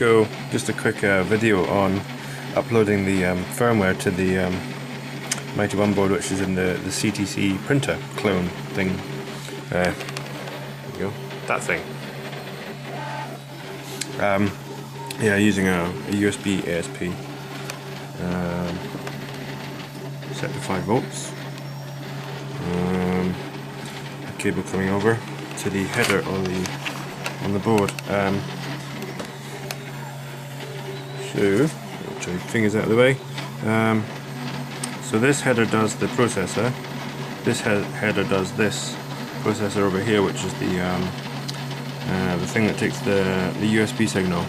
go, just a quick video on uploading the firmware to the Mighty One board, which is in the CTC printer clone thing. There you go, that thing. Yeah, using a USB ASP set to 5 volts. A cable coming over to the header on the board. So, put your fingers out of the way. So this header does the processor. This header does this processor over here, which is the thing that takes the USB signal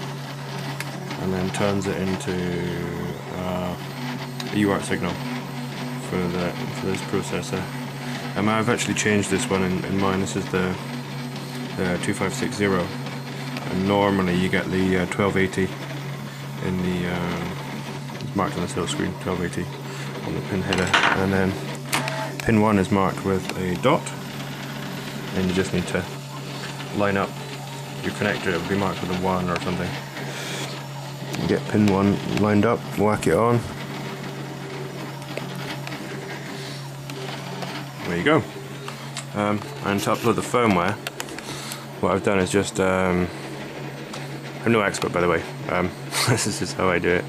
and then turns it into a UART signal for this processor. I've actually changed this one in mine. This is the 2560, and normally you get the 1280 in the it's marked on the title screen, 1280 on the pin header, and then pin 1 is marked with a dot, and you just need to line up your connector. It will be marked with a 1 or something. You get pin 1 lined up, whack it on. There you go. And to upload the firmware, what I've done is just I'm no expert, by the way. This is just how I do it.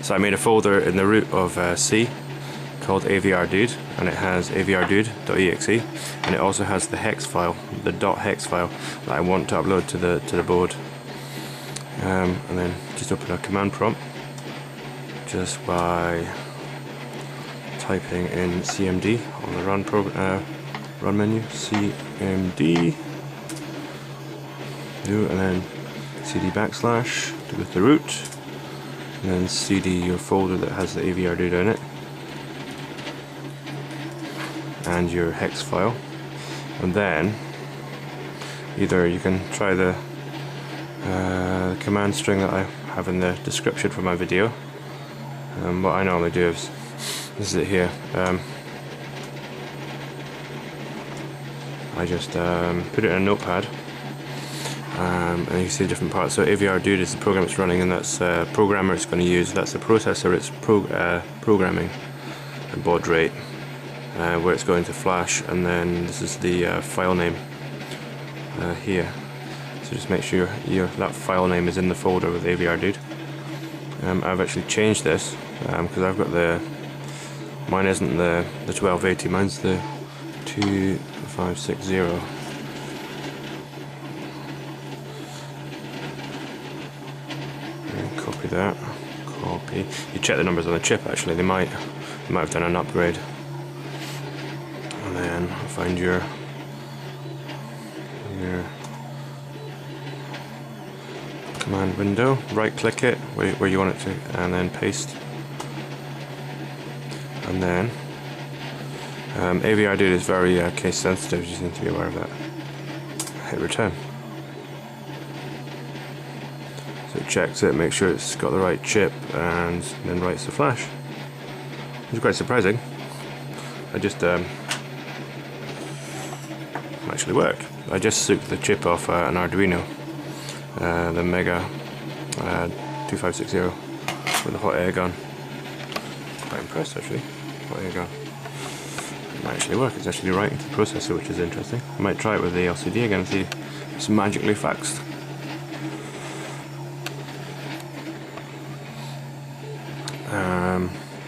So I made a folder in the root of C called AVRDude, and it has avrdude.exe, and it also has the hex file, the .hex file that I want to upload to the board. And then just open a command prompt just by typing in CMD on the run menu, CMD, and then CD backslash to go to the root, and then CD your folder that has the AVRDude in it and your hex file, and then either you can try the command string that I have in the description for my video. What I normally do is, this is it here, I just put it in a notepad, and you see different parts. So AVRDude is the program it's running, and that's a programmer it's going to use. That's the processor it's programming, and baud rate, where it's going to flash, and then this is the file name here. So just make sure that file name is in the folder with AVRDude. I've actually changed this because I've got mine isn't the 1280, mine's the 2560. Copy that. Copy. You check the numbers on the chip. Actually, they might have done an upgrade. And then find your command window. Right click it where you want it to, and then paste. And then AVRDude is very case sensitive. You just need to be aware of that. Hit return. So it checks it, makes sure it's got the right chip, and then writes the flash. It's quite surprising. I just actually work. I just souped the chip off an Arduino, the Mega 2560 with a hot air gun. Quite impressed actually. Hot air gun. It might actually work. It's actually writing to the processor, which is interesting. I might try it with the LCD again and see if it's magically faxed.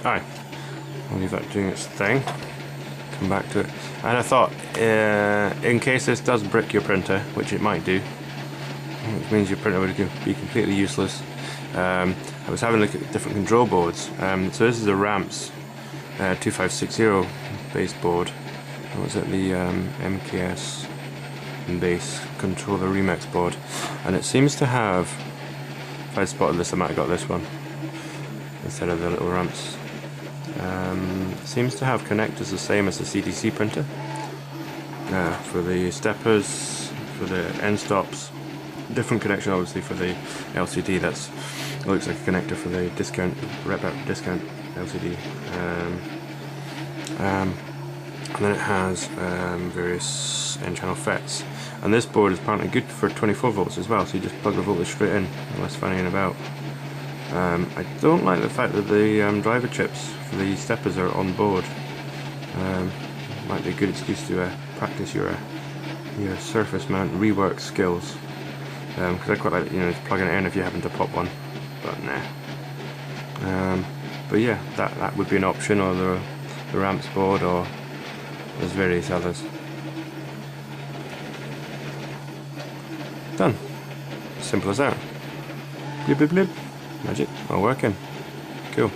Alright, I'll leave that doing its thing. Come back to it. And I thought, in case this does brick your printer, which it might do, which means your printer would be completely useless, I was having a look at different control boards. So this is a Ramps 2560 base board. What's it? The MKS base controller Remix board, and it seems to have, if I'd spotted this I might have got this one instead of the little Ramps. Seems to have connectors the same as the CTC printer, for the steppers, for the end stops. Different connection obviously for the LCD. It looks like a connector for the discount LCD. and then it has various N-channel FETs. And this board is apparently good for 24 volts as well, so you just plug the voltage straight in, no less fannying about. I don't like the fact that the driver chips for the steppers are on board. Might be a good excuse to practice your surface mount rework skills. Because I quite like, you know, just plugging it in if you happen to pop one, but nah. But yeah, that would be an option, or the ramps board, or there's various others. Done. Simple as that. Blib blib blib. Magic. All working. Cool.